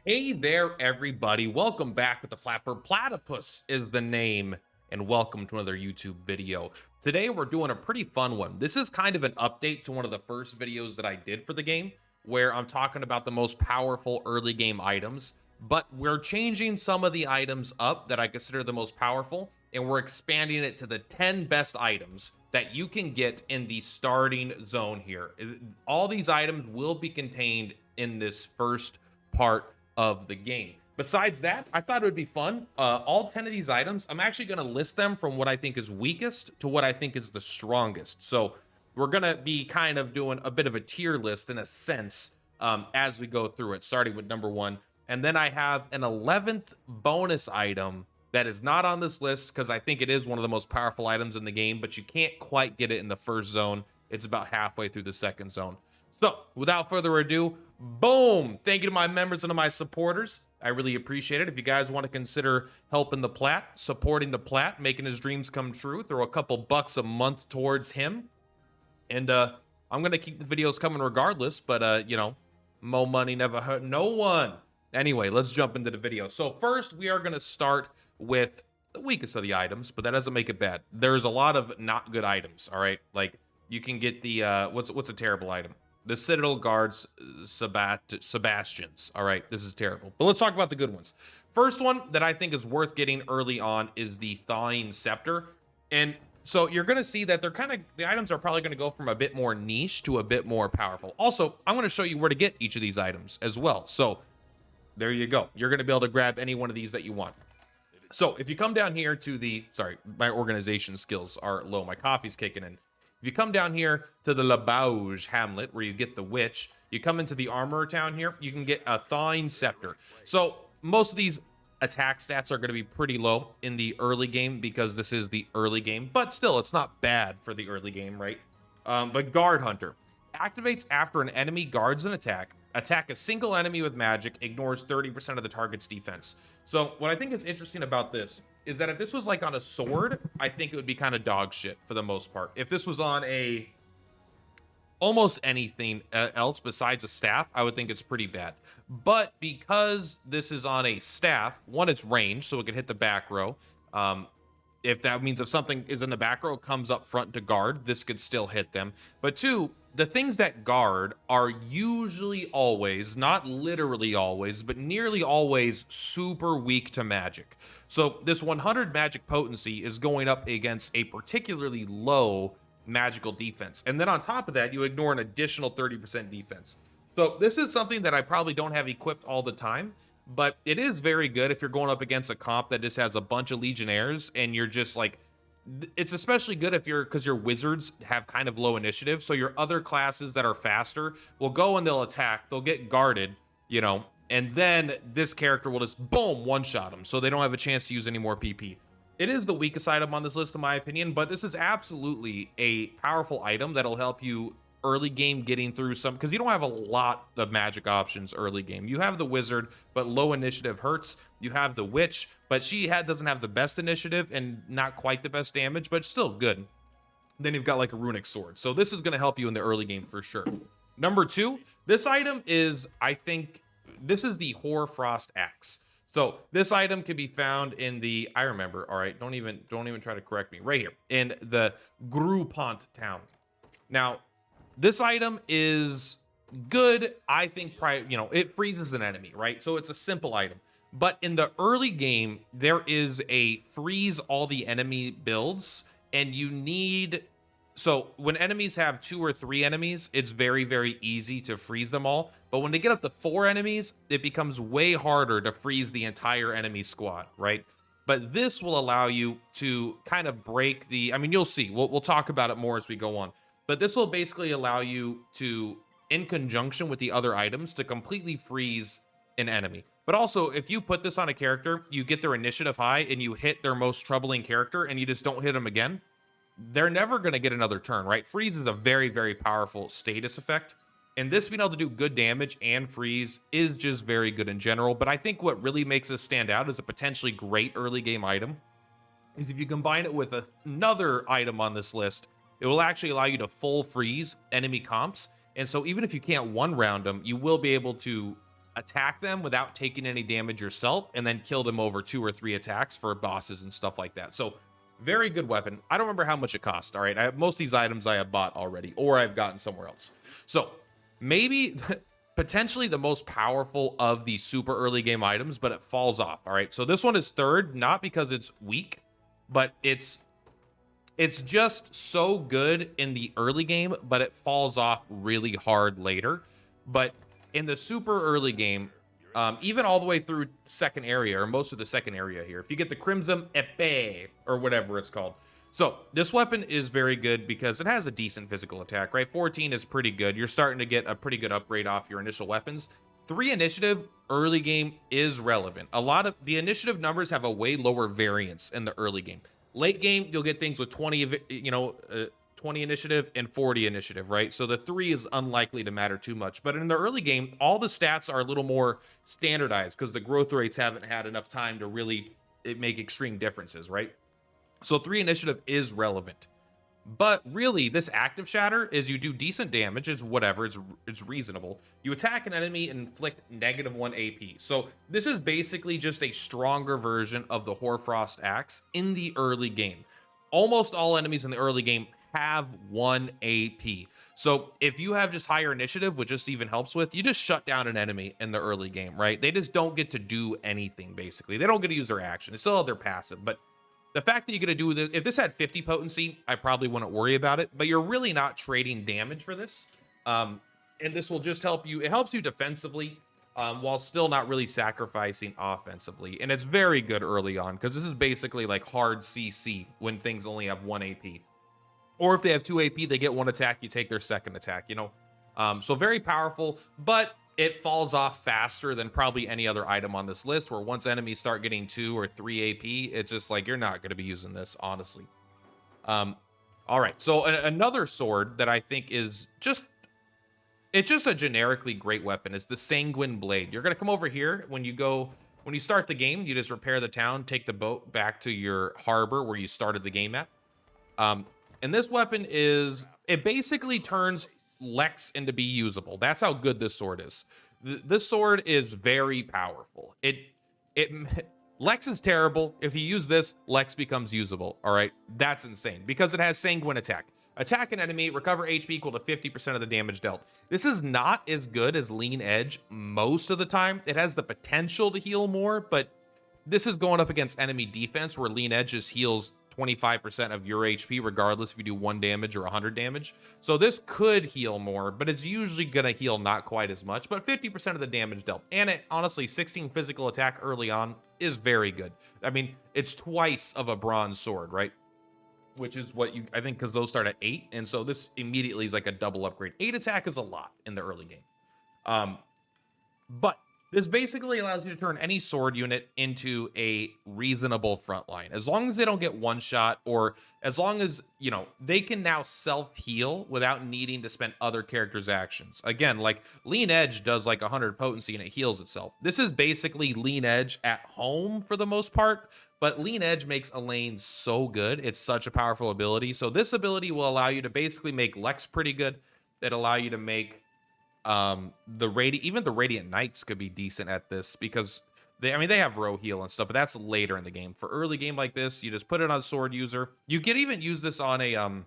Hey there, everybody. Welcome back with the Plat. Purplatypus is the name, and welcome to another YouTube video. Today, we're doing a pretty fun one. This is kind of an update to one of the first videos that I did for the game, where I'm talking about the most powerful early game items, but we're changing some of the items up that I consider the most powerful, and we're expanding it to the 10 best items that you can get in the starting zone here. All these items will be contained in this first part of the game. Besides that, I thought it would be fun. All 10 of these items, I'm actually going to list them from what I think is weakest to what I think is the strongest. So we're going to be kind of doing a bit of a tier list in a sense as we go through it, starting with number one. And then I have an 11th bonus item that is not on this list because I think it is one of the most powerful items in the game, but you can't quite get it in the first zone. It's about halfway through the second zone. So without further ado, boom! Thank you to my members and to my supporters. I really appreciate it. If you guys want to consider helping the Plat, supporting the Plat, making his dreams come true, throw a couple bucks a month towards him. And I'm going to keep the videos coming regardless, but you know, mo money never hurt no one. Anyway, let's jump into the video. So first, we are going to start with the weakest of the items, but that doesn't make it bad. There's a lot of not good items, all right? Like, you can get the, what's a terrible item? The Citadel Guards Sebastians. All right, this is terrible. But let's talk about the good ones. First one that I think is worth getting early on is the Thscepter. And so you're going to see that the items are probably going to go from a bit more niche to a bit more powerful. Also, I'm going to show you where to get each of these items as well. So there you go. You're going to be able to grab any one of these that you want. So if you come down here to the, sorry, my organization skills are low. My coffee's kicking in. If you come down here to the La Bauge Hamlet, where you get the Witch, you come into the Armorer Town here, you can get a Thscepter. So most of these attack stats are going to be pretty low in the early game because this is the early game, but still, it's not bad for the early game, right? But Guard Hunter activates after an enemy guards an attack. Attack a single enemy with magic, ignores 30% of the target's defense. So what I think is interesting about this is that if this was like on a sword, I think it would be kind of dog shit for the most part. If this was on a almost anything else besides a staff, I would think it's pretty bad. But because this is on a staff, one, it's ranged, so it can hit the back row. If that means if something is in the back row, comes up front to guard, this could still hit them. But two, the things that guard are usually always, not literally always, but nearly always super weak to magic. So this 100 magic potency is going up against a particularly low magical defense. And then on top of that, you ignore an additional 30% defense. So this is something that I probably don't have equipped all the time, but it is very good if you're going up against a comp that just has a bunch of legionnaires and you're just like, it's especially good if because your wizards have kind of low initiative. So your other classes that are faster will go and they'll attack, they'll get guarded, you know, and then this character will just boom, one-shot them. So they don't have a chance to use any more PP. It is the weakest item on this list, in my opinion, but this is absolutely a powerful item that'll help you early game getting through some, because you don't have a lot of magic options early game. You have the wizard, but low initiative hurts. You have the witch, but she doesn't have the best initiative and not quite the best damage, but still good. Then you've got like a runic sword. So this is going to help you in the early game for sure. Number two, this item is, I think, this is the Hoarfrost Axe. So this item can be found in the, I remember, all right, don't even try to correct me, right here in the Groupont town. Now, this item is good, I think, you know, it freezes an enemy, right? So it's a simple item. But in the early game, there is a freeze all the enemy builds, and you need, so when enemies have 2 or 3 enemies, it's very, very easy to freeze them all. But when they get up to 4 enemies, it becomes way harder to freeze the entire enemy squad, right? But this will allow you to kind of break the, I mean, you'll see, we'll talk about it more as we go on. But this will basically allow you to, in conjunction with the other items, to completely freeze an enemy. But also, if you put this on a character, you get their initiative high and you hit their most troubling character and you just don't hit them again, they're never going to get another turn, right? Freeze is a very, very powerful status effect. And this being able to do good damage and freeze is just very good in general. But I think what really makes this stand out as a potentially great early game item is if you combine it with another item on this list, it will actually allow you to full freeze enemy comps. And so even if you can't one round them, you will be able to attack them without taking any damage yourself, and then kill them over 2 or 3 attacks for bosses and stuff like that. So very good weapon. I don't remember how much it cost. All right, most of these items I have bought already, or I've gotten somewhere else. So maybe potentially the most powerful of the super early game items, but it falls off. All right, so this one is third, not because it's weak, but it's just so good in the early game, but it falls off really hard later. But in the super early game, even all the way through second area, or most of the second area here, if you get the Crimson Epée, or whatever it's called. So this weapon is very good because it has a decent physical attack, right? 14 is pretty good. You're starting to get a pretty good upgrade off your initial weapons. 3 initiative early game is relevant. A lot of the initiative numbers have a way lower variance in the early game. Late game, you'll get things with 20, 20 initiative and 40 initiative, right? So the 3 is unlikely to matter too much. But in the early game, all the stats are a little more standardized because the growth rates haven't had enough time to really make extreme differences, right? So 3 initiative is relevant. But really, this active shatter is you do decent damage, it's whatever, it's reasonable. You attack an enemy and inflict -1 AP. So this is basically just a stronger version of the Hoarfrost Axe in the early game. Almost all enemies in the early game have 1 AP. So if you have just higher initiative, which just even helps with, you just shut down an enemy in the early game, right? They just don't get to do anything, basically. They don't get to use their action. They still have their passive, but the fact that you're going to do this, if this had 50 potency, I probably wouldn't worry about it, but you're really not trading damage for this. And this will just help you. It helps you defensively while still not really sacrificing offensively. And it's very good early on because this is basically like hard CC when things only have 1 AP. Or if they have 2 AP, they get 1 attack, you take their second attack, you know? So very powerful, but it falls off faster than probably any other item on this list, where once enemies start getting 2 or 3 AP, it's just like, you're not going to be using this, honestly. All right, so another sword that I think is it's just a generically great weapon is the Sanguine Blade. You're going to come over here when you start the game, you just repair the town, take the boat back to your harbor where you started the game at. And this weapon it basically turns Lex into be usable. That's how good this sword is. This sword is very powerful. Lex is terrible. If you use this, Lex becomes usable. All right, that's insane because it has Sanguine Attack. Attack an enemy, recover HP equal to 50% of the damage dealt. This is not as good as Lean Edge most of the time. It has the potential to heal more, but this is going up against enemy defense where Lean Edge just heals 25% of your HP, regardless if you do 1 damage or 100 damage. So this could heal more, but it's usually going to heal not quite as much, but 50% of the damage dealt. And it, honestly, 16 physical attack early on is very good. I mean, it's twice of a bronze sword, right? Which is what I think, because those start at 8. And so this immediately is like a double upgrade. 8 attack is a lot in the early game. But this basically allows you to turn any sword unit into a reasonable frontline. As long as they don't get one shot, or as long as, you know, they can now self-heal without needing to spend other characters' actions. Again, like Lean Edge does like 100 potency and it heals itself. This is basically Lean Edge at home for the most part, but Lean Edge makes Elaine so good. It's such a powerful ability. So this ability will allow you to basically make Lex pretty good. It allow you to make even the Radiant Knights could be decent at this because they have row heal and stuff, but that's later in the game. For early game like this, you just put it on sword user. You can even use this on a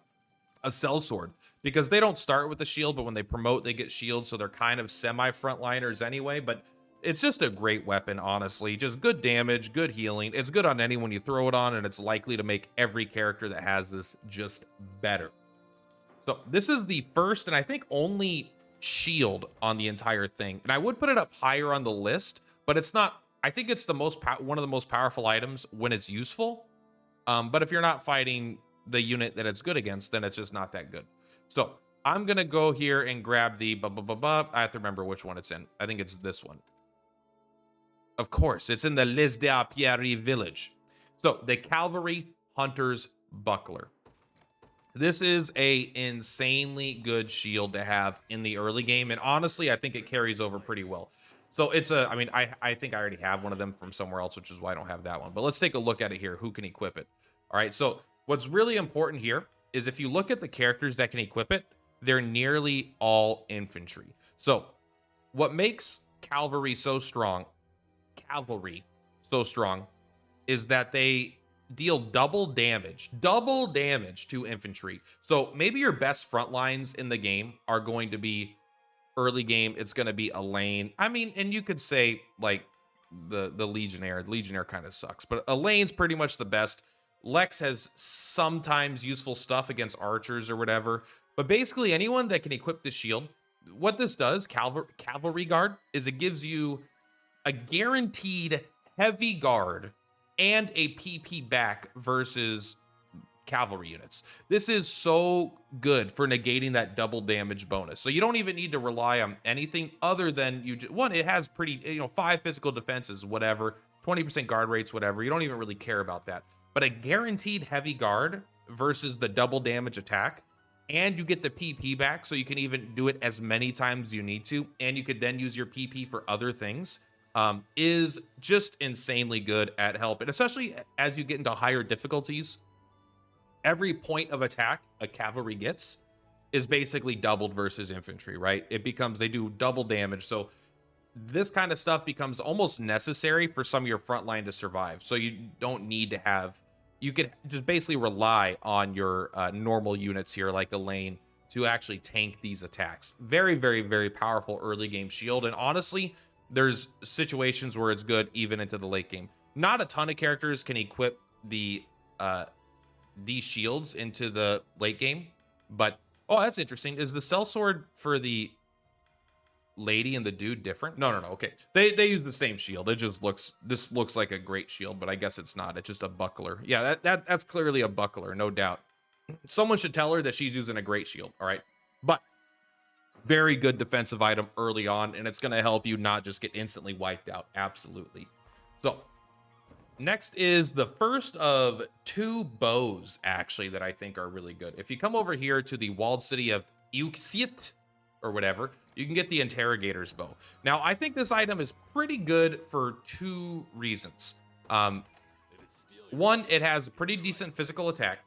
cell sword because they don't start with the shield, but when they promote, they get shield, so they're kind of semi frontliners anyway. But it's just a great weapon, honestly. Just good damage, good healing. It's good on anyone you throw it on, and it's likely to make every character that has this just better. So this is the first and I think only shield on the entire thing, and I would put it up higher on the list, but it's not. I think it's the one of the most powerful items when it's useful, but if you're not fighting the unit that it's good against, then it's just not that good. So I'm gonna go here and grab the I have to remember which one it's in. I think it's this one. Of course, it's in the Les de Pierre village. So the Cavalry Hunter's Buckler. This is a insanely good shield to have in the early game, and honestly, I think it carries over pretty well. So it's I think I already have one of them from somewhere else, which is why I don't have that one. But let's take a look at it here. Who can equip it? All right, so what's really important here is if you look at the characters that can equip it, they're nearly all infantry. So what makes cavalry so strong, is that they deal double damage to infantry. So maybe your best front lines in the game are going to be early game. It's going to be Elaine. I mean, and you could say like the Legionnaire. The Legionnaire kind of sucks, but Elaine's pretty much the best. Lex has sometimes useful stuff against archers or whatever, but basically anyone that can equip the shield. What this does, Cavalry Guard, is it gives you a guaranteed heavy guard and a PP back versus cavalry units. This is so good for negating that double damage bonus. So you don't even need to rely on anything other than one, it has pretty, 5 physical defenses, whatever, 20% guard rates, whatever. You don't even really care about that. But a guaranteed heavy guard versus the double damage attack, and you get the PP back, so you can even do it as many times as you need to, and you could then use your PP for other things, is just insanely good at help. And especially as you get into higher difficulties, every point of attack a cavalry gets is basically doubled versus infantry, right? It becomes, they do double damage. So this kind of stuff becomes almost necessary for some of your front line to survive. So you don't need to have, you could just basically rely on your normal units here, like Elaine, to actually tank these attacks. Very, very, very powerful early game shield. And honestly, there's situations where it's good even into the late game. Not a ton of characters can equip these shields into the late game, but oh, that's interesting. Is the sellsword for the lady and the dude different? No. Okay, they use the same shield. It just this looks like a great shield, but I guess it's not. It's just a buckler. Yeah, that's clearly a buckler, no doubt. Someone should tell her that she's using a great shield. All right, but very good defensive item early on, and it's going to help you not just get instantly wiped out. Absolutely. So next is the first of 2 bows, actually, that I think are really good. If you come over here to the walled city of Uxit or whatever, you can get the Interrogator's Bow. Now, I think this item is pretty good for 2 reasons. One, it has a pretty decent physical attack.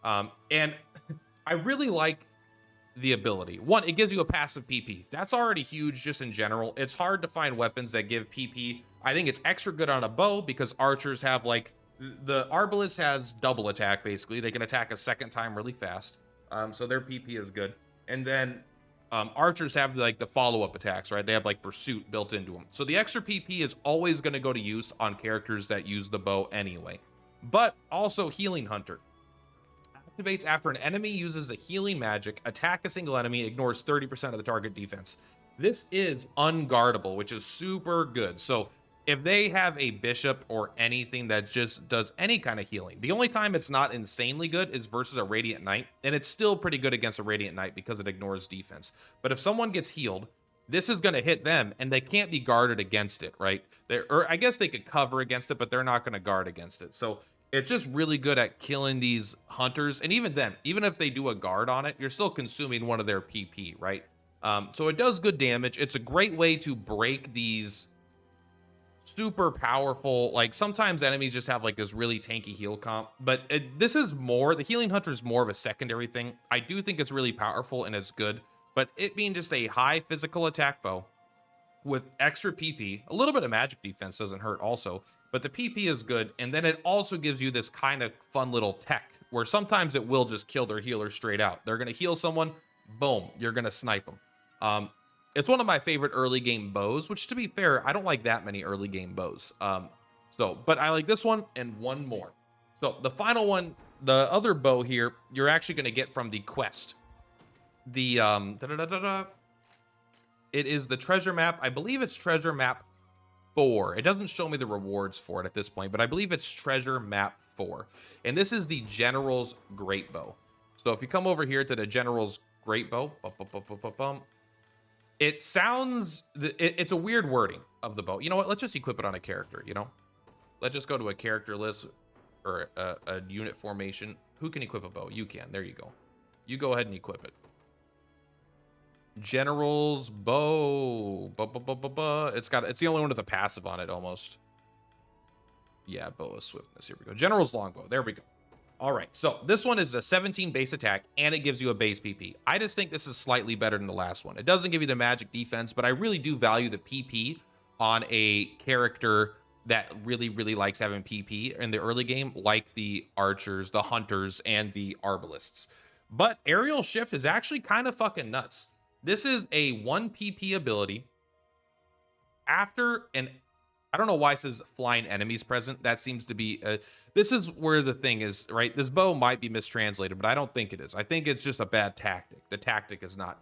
And I really like the ability. One, it gives you a passive PP. That's already huge just in general. It's hard to find weapons that give PP. I think it's extra good on a bow because archers have, like, the arbalist has double attack, basically. They can attack a second time really fast. So their PP is good. And then archers have, like, the follow-up attacks, right? They have, like, pursuit built into them. So the extra PP is always going to go to use on characters that use the bow anyway. But also Healing Hunter. Activates after an enemy uses a healing magic, attack a single enemy, ignores 30% of the target defense. This is unguardable, which is super good. So if they have a bishop or anything that just does any kind of healing, the only time it's not insanely good is versus a Radiant Knight, and it's still pretty good against a Radiant Knight because it ignores defense. But if someone gets healed, this is going to hit them, and they can't be guarded against it, right? Or I guess they could cover against it, but they're not going to guard against it. So it's just really good at killing these hunters. And even then, even if they do a guard on it, you're still consuming one of their PP, right? So it does good damage. It's a great way to break these super powerful, like, sometimes enemies just have like this really tanky heal comp, but this is more, the Healing Hunter is more of a secondary thing. I do think it's really powerful and it's good, but it being just a high physical attack bow with extra PP, a little bit of magic defense doesn't hurt also, but the PP is good. And then it also gives you this kind of fun little tech where sometimes it will just kill their healer straight out. They're going to heal someone, boom, you're going to snipe them. It's one of my favorite early game bows, which, to be fair, I don't like that many early game bows. But I like this one and one more. So the final one, the other bow here, you're actually going to get from the quest. The it is the treasure map. I believe it's treasure map 4. It doesn't show me the rewards for it at this point, but I believe it's treasure map 4. And this is the General's Great Bow. So if you come over here to the General's Great Bow, it sounds, it's a weird wording of the bow. You know what? Let's just equip it on a character, you know? Let's just go to a character list or a unit formation. Who can equip a bow? You can. There you go. You go ahead and equip it. General's Bow. It's the only one with a passive on it almost. Yeah, bow of swiftness. Here we go. General's Longbow. There we go. All right, so this one is a 17 base attack, and it gives you a base PP. I just think this is slightly better than the last one. It doesn't give you the magic defense, but I really do value the PP on a character that really, really likes having PP in the early game, like the archers, the hunters, and the arbalists. But aerial shift is actually kind of fucking nuts. This is a 1 PP ability after an, I don't know why it says flying enemies present. That seems to be, this is where the thing is, right? This bow might be mistranslated, but I don't think it is. I think it's just a bad tactic. The tactic is not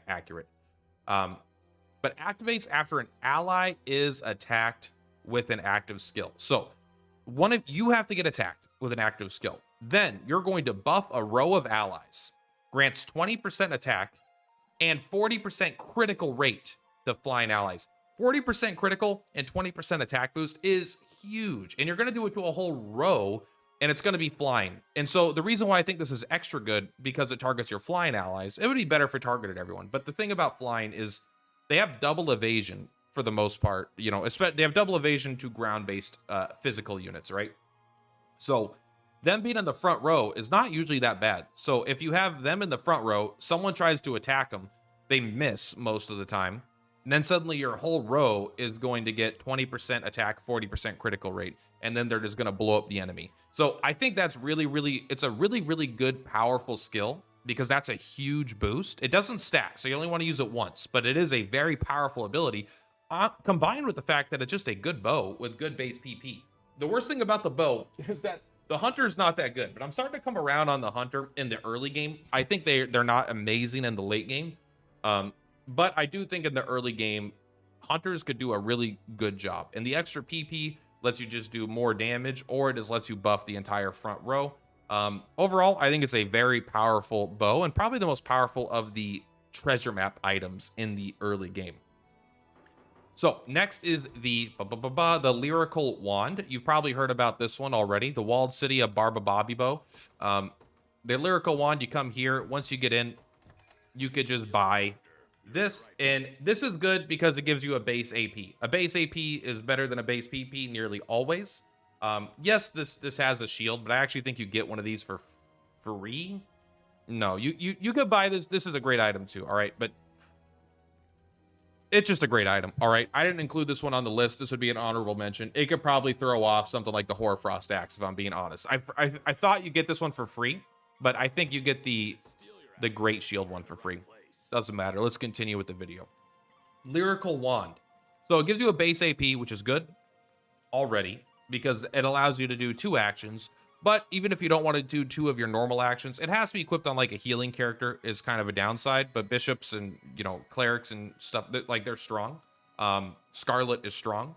accurate. But activates after an ally is attacked with an active skill. So one of you have to get attacked with an active skill. Then you're going to buff a row of allies, grants 20% attack and 40% critical rate to flying allies. 40% critical and 20% attack boost is huge. And you're going to do it to a whole row, and it's going to be flying. And so the reason why I think this is extra good, because it targets your flying allies. It would be better if it targeted everyone. But the thing about flying is they have double evasion for the most part. You know, they have double evasion to ground-based physical units, right? So them being in the front row is not usually that bad. So if you have them in the front row, someone tries to attack them, they miss most of the time. And then suddenly your whole row is going to get 20% attack, 40% critical rate, and then they're just going to blow up the enemy. So I think that's really, it's a really, really good, powerful skill, because that's a huge boost. It doesn't stack, so you only want to use it once, but it is a very powerful ability, combined with the fact that it's just a good bow with good base PP. The worst thing about the bow is that the hunter's not that good, but I'm starting to come around on the hunter in the early game. I think they're not amazing in the late game. But I do think in the early game, hunters could do a really good job. And the extra PP lets you just do more damage, or it just lets you buff the entire front row. Overall, I think it's a very powerful bow, and probably the most powerful of the treasure map items in the early game. So next is the lyrical wand. You've probably heard about this one already. The walled city of Bobby bow. The lyrical wand, you come here. Once you get in, you could just buy this, and this is good because it gives you a base AP. A base AP is better than a base PP nearly always. Yes, this has a shield, but I actually think you get one of these for free. No, you could buy this. This is a great item too. All right, but it's just a great item. All right, I didn't include this one on the list. This would be an honorable mention. It could probably throw off something like the Hoarfrost Axe, if I'm being honest. I thought you get this one for free, but I think you get the Great Shield one for free. Doesn't matter. Let's continue with the video. Lyrical Wand. So it gives you a base AP, which is good already, because it allows you to do 2 actions. But even if you don't want to do 2 of your normal actions, it has to be equipped on like a healing character, is kind of a downside. But bishops and, you know, clerics and stuff, like, they're strong. Scarlet is strong.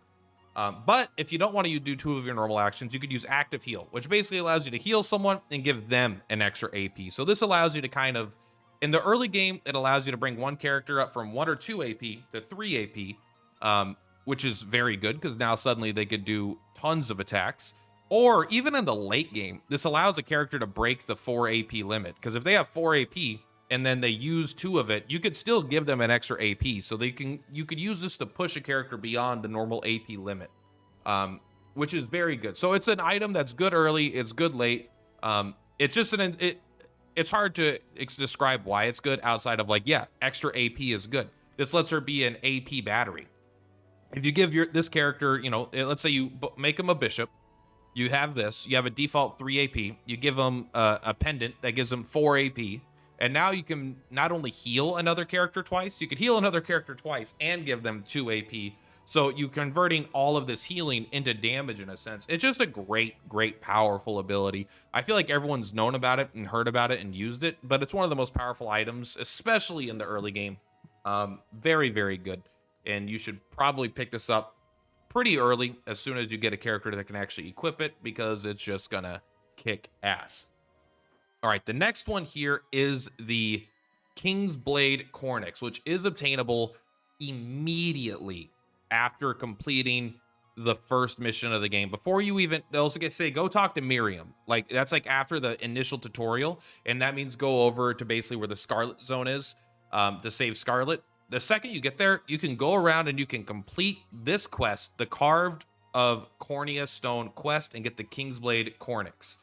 But if you don't want to do 2 of your normal actions, you could use active heal, which basically allows you to heal someone and give them an extra AP. So this allows you to kind of, in the early game, it allows you to bring one character up from 1 or 2 AP to 3 AP, which is very good, because now suddenly they could do tons of attacks. Or even in the late game, this allows a character to break the 4 AP limit, because if they have 4 AP and then they use 2 of it, you could still give them an extra AP. So you could use this to push a character beyond the normal AP limit, which is very good. So it's an item that's good early, it's good late. It's just it's hard to describe why it's good outside of, like, yeah, extra AP is good. This lets her be an AP battery. If you give this character, you know, let's say you make him a bishop, you have this, you have a default 3 AP, you give them a pendant that gives them 4 AP, and now you can not only heal another character twice, you could heal another character twice and give them 2 AP. So you converting all of this healing into damage in a sense. It's just a great, powerful ability. I feel like everyone's known about it and heard about it and used it, but it's one of the most powerful items, especially in the early game. Very, very good. And you should probably pick this up pretty early, as soon as you get a character that can actually equip it, because it's just gonna kick ass. All right, the next one here is the King's Blade Cornic, which is obtainable immediately after completing the first mission of the game. Before you even, they'll say, go talk to Miriam. Like, that's like after the initial tutorial, and that means go over to basically where the Scarlet Zone is, to save Scarlet. The second you get there, you can go around and you can complete this quest, the Carved of Cornea Stone quest, and get the King's Blade Cornics.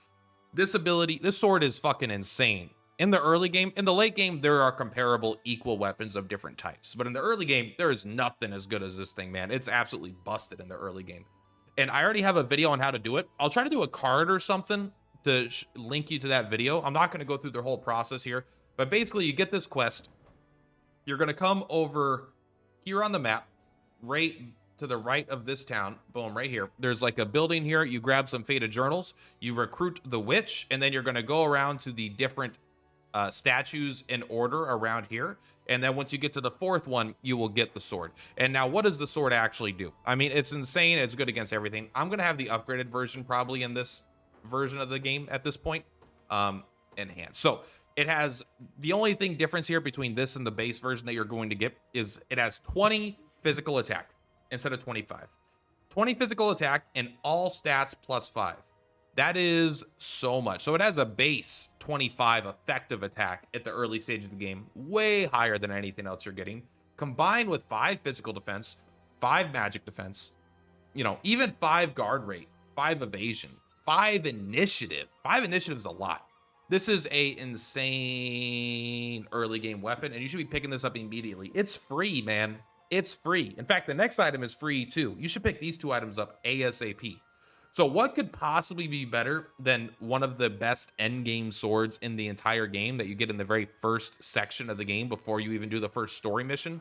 This ability, this sword is fucking insane. In the early game, in the late game, there are comparable equal weapons of different types. But in the early game, there is nothing as good as this thing, man. It's absolutely busted in the early game. And I already have a video on how to do it. I'll try to do a card or something to link you to that video. I'm not going to go through the whole process here. But basically, you get this quest. You're going to come over here on the map, right to the right of this town. Boom, right here. There's like a building here. You grab some Faded Journals. You recruit the witch. And then you're going to go around to the different statues in order around here. And then once you get to the fourth one, you will get the sword. And now what does the sword actually do? I mean, it's insane. It's good against everything. I'm going to have the upgraded version probably in this version of the game at this point, enhanced. So it has, the only thing difference here between this and the base version that you're going to get is it has 20 physical attack instead of 25. 20 physical attack and all stats +5. That is so much. So it has a base 25 effective attack at the early stage of the game, way higher than anything else you're getting, combined with 5 physical defense, 5 magic defense, you know, even 5 guard rate, 5 evasion, 5 initiative. 5 initiative is a lot. This is a insane early game weapon, and you should be picking this up immediately. It's free, man. It's free. In fact, the next item is free too. You should pick these 2 items up ASAP. So what could possibly be better than one of the best end game swords in the entire game that you get in the very first section of the game before you even do the first story mission?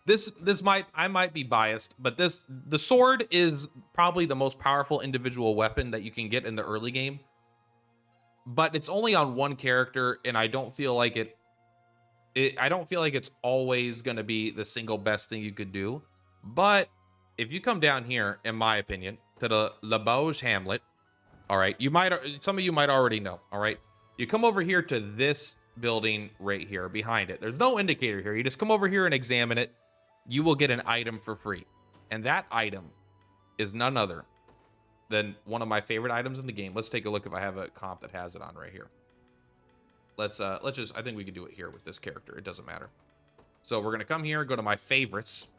I might be biased, but the sword is probably the most powerful individual weapon that you can get in the early game. But it's only on one character, and I don't feel like I don't feel like it's always going to be the single best thing you could do. But if you come down here, in my opinion, to the La Bauge Hamlet, all right, some of you might already know, all right, you come over here to this building right here behind it. There's no indicator here. You just come over here and examine it. You will get an item for free. And that item is none other than one of my favorite items in the game. Let's take a look if I have a comp that has it on right here. Let's just, I think we can do it here with this character. It doesn't matter. So we're going to come here, go to my favorites.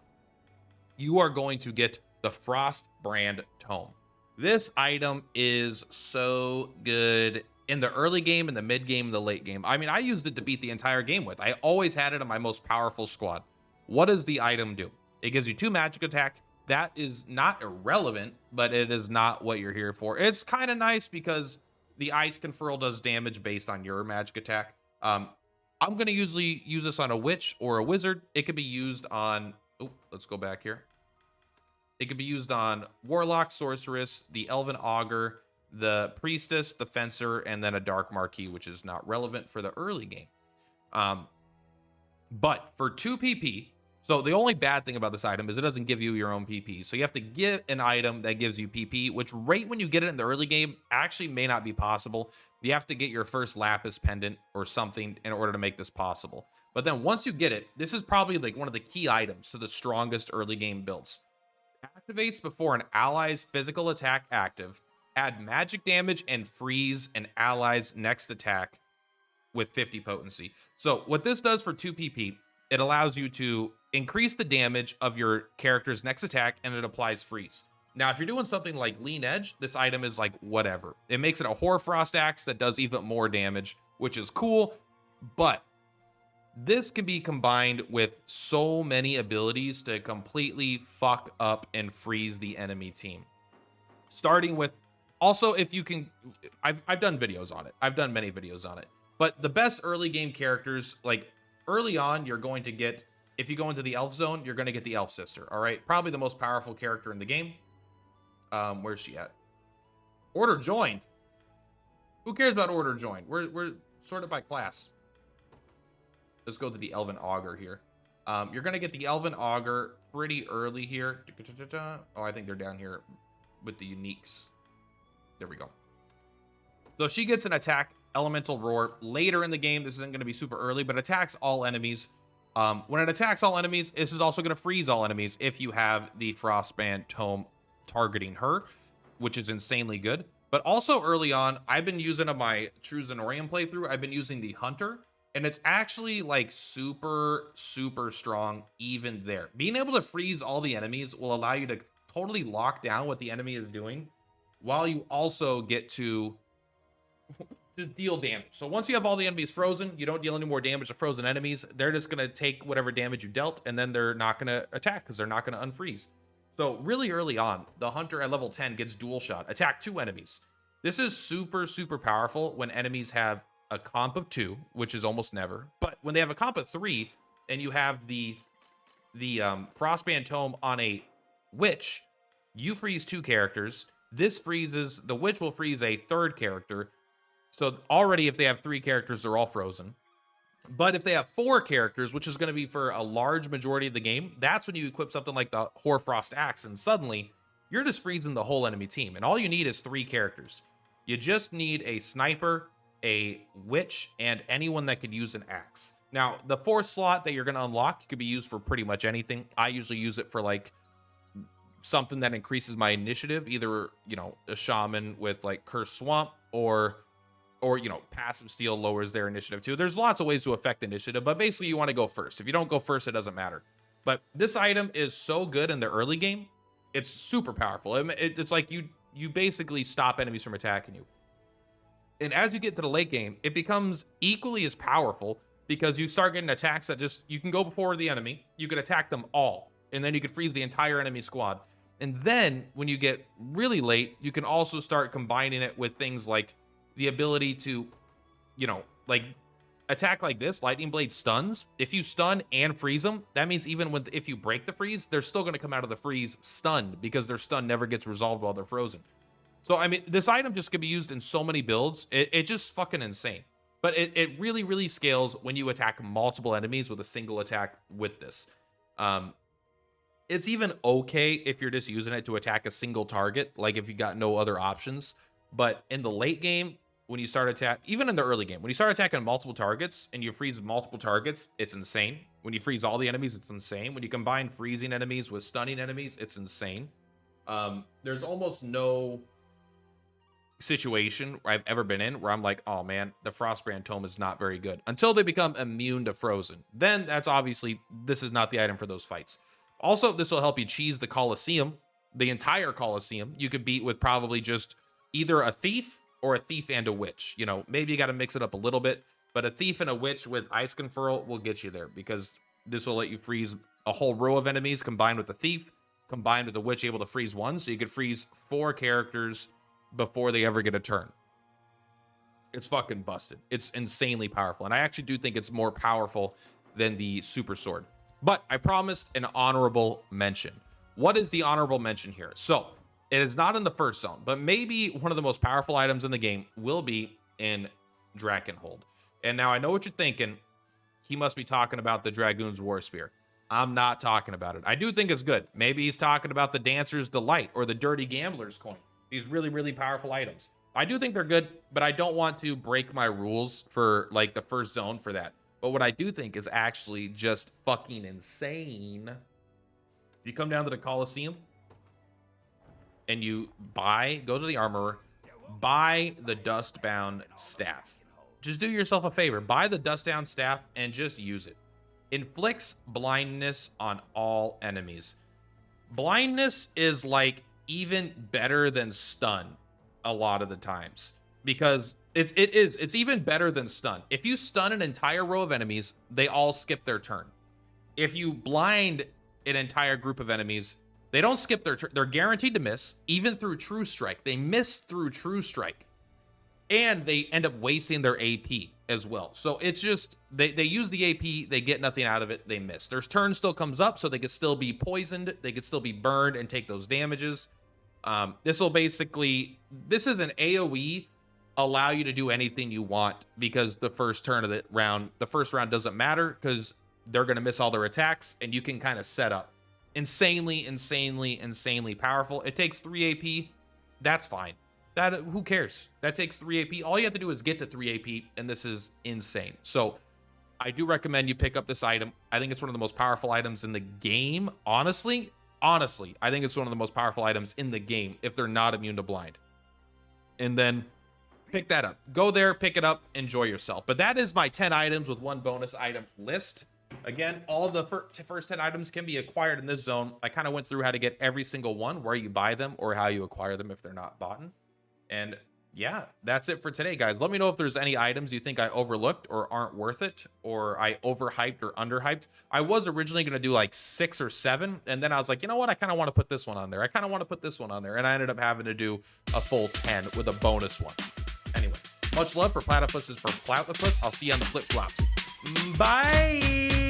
You are going to get the Frostbrand Tome. This item is so good in the early game, in the mid game, and the late game. I mean, I used it to beat the entire game with. I always had it on my most powerful squad. What does the item do? It gives you 2 magic attack. That is not irrelevant, but it is not what you're here for. It's kind of nice because the Ice Conferral does damage based on your magic attack. I'm going to usually use this on a witch or a wizard. It could be used on, oh, let's go back here. It could be used on Warlock, Sorceress, the Elven Augur, the Priestess, the Fencer, and then a Dark Marquis, which is not relevant for the early game. But for 2 PP, so the only bad thing about this item is it doesn't give you your own PP. So you have to get an item that gives you PP, which right when you get it in the early game actually may not be possible. You have to get your first Lapis pendant or something in order to make this possible. But then once you get it, this is probably like one of the key items to the strongest early game builds. Activates before an ally's physical attack active. Add magic damage and freeze an ally's next attack with 50 potency. So what this does for 2 PP, it allows you to increase the damage of your character's next attack, and it applies freeze. Now, if you're doing something like Lean Edge, this item is like whatever. It makes it a Hoarfrost Axe that does even more damage, which is cool, but this can be combined with so many abilities to completely fuck up and freeze the enemy team. Starting with, also, if you can, I've done videos on it. I've done many videos on it. But the best early game characters, like early on, you're going to get, if you go into the elf zone, you're going to get the elf sister. All right. Probably the most powerful character in the game. Where's she at? Order joined. Who cares about order joined? We're sorted by class. Let's go to the Elven Augur here. You're going to get the Elven Augur pretty early here. Oh, I think they're down here with the uniques. There we go. So she gets an attack elemental roar later in the game. This isn't going to be super early, but attacks all enemies. When it attacks all enemies, this is also going to freeze all enemies if you have the Frostbrand Tome targeting her, which is insanely good. But also early on, I've been using on my True Zenorian playthrough, I've been using the Hunter, and it's actually like super, super strong even there. Being able to freeze all the enemies will allow you to totally lock down what the enemy is doing, while you also get to to deal damage. So once you have all the enemies frozen, you don't deal any more damage to frozen enemies. They're just going to take whatever damage you dealt, and then they're not going to attack because they're not going to unfreeze. So really early on, the hunter at level 10 gets dual shot, attack 2 enemies. This is super, super powerful when enemies have a comp of 2, which is almost never. But when they have a comp of 3, and you have the Frostband Tome on a witch, you freeze 2 characters. This freezes, the witch will freeze a 3rd character. So already if they have 3 characters, they're all frozen. But if they have 4 characters, which is going to be for a large majority of the game, that's when you equip something like the Hoarfrost Axe, and suddenly you're just freezing the whole enemy team. And all you need is 3 characters. You just need a sniper, a witch, and anyone that could use an axe. Now, the 4th slot that you're going to unlock could be used for pretty much anything. I usually use it for like something that increases my initiative, either, you know, a shaman with like Cursed Swamp, or you know, passive steel lowers their initiative too. There's lots of ways to affect initiative, but basically you want to go first. If you don't go first, it doesn't matter. But this item is so good in the early game. It's super powerful. It's like you basically stop enemies from attacking you. And as you get to the late game, it becomes equally as powerful because you start getting attacks that just, you can go before the enemy, you can attack them all, and then you can freeze the entire enemy squad. And then when you get really late, you can also start combining it with things like the ability to, you know, like attack like this. Lightning Blade stuns. If you stun and freeze them, that means even if you break the freeze, they're still going to come out of the freeze stunned because their stun never gets resolved while they're frozen. So, I mean, this item just could be used in so many builds. It's just fucking insane. But it really, really scales when you attack multiple enemies with a single attack with this. It's even okay if you're just using it to attack a single target, like if you got no other options. But in the late game, when you start even in the early game, when you start attacking multiple targets and you freeze multiple targets, it's insane. When you freeze all the enemies, it's insane. When you combine freezing enemies with stunning enemies, it's insane. There's almost no situation I've ever been in where I'm like, oh man, the Frostbrand Tome is not very good, until they become immune to frozen. Then that's obviously, this is not the item for those fights. Also, this will help you cheese the Colosseum, the entire Colosseum. You could beat with probably just either a thief or a thief and a witch. You know, maybe you got to mix it up a little bit, but a thief and a witch with Ice Conferral will get you there, because this will let you freeze a whole row of enemies combined with the thief, combined with the witch able to freeze one. So you could freeze 4 characters before they ever get a turn. It's fucking busted. It's insanely powerful. And I actually do think it's more powerful than the super sword. But I promised an honorable mention. What is the honorable mention here? So it is not in the first zone, but maybe one of the most powerful items in the game will be in Drakkenhold. And now I know what you're thinking. He must be talking about the Dragoon's War Spear. I'm not talking about it. I do think it's good. Maybe he's talking about the Dancer's Delight or the Dirty Gambler's Coin. These really, really powerful items. I do think they're good, but I don't want to break my rules for like the first zone for that. But what I do think is actually just fucking insane. You come down to the Colosseum and you go to the armorer, buy the Dustbound Staff. Just do yourself a favor. Buy the Dustbound Staff and just use it. Inflicts blindness on all enemies. Blindness is like even better than stun a lot of the times, because it's even better than stun. If you stun an entire row of enemies, they all skip their turn. If you blind an entire group of enemies, they don't skip their turn. They're guaranteed to miss, even through True Strike. They miss through True Strike, and they end up wasting their AP as well. So it's just, they use the AP, they get nothing out of it, they miss. Their turn still comes up, so they could still be poisoned, they could still be burned and take those damages. This will basically, this is an AoE, allow you to do anything you want, because the first turn of the round, the first round doesn't matter because they're going to miss all their attacks, and you can kind of set up. Insanely, insanely, insanely powerful. It takes 3 AP. That's fine. Who cares? That takes 3 AP. All you have to do is get to 3 AP, and this is insane. So I do recommend you pick up this item. I think it's one of the most powerful items in the game. Honestly, I think it's one of the most powerful items in the game if they're not immune to blind. And then pick that up. Go there, pick it up, enjoy yourself. But that is my 10 items with 1 bonus item list. Again, all of the first 10 items can be acquired in this zone. I kind of went through how to get every single one, where you buy them, or how you acquire them if they're not bought. And yeah, that's it for today, guys. Let me know if there's any items you think I overlooked or aren't worth it, or I overhyped or underhyped. I was originally going to do like 6 or 7, and then I was like, you know what? I kind of want to put this one on there. I kind of want to put this one on there, and I ended up having to do a full 10 with a bonus one. Anyway, much love for Platypus is for Purplatypus. I'll see you on the flip flops. Bye.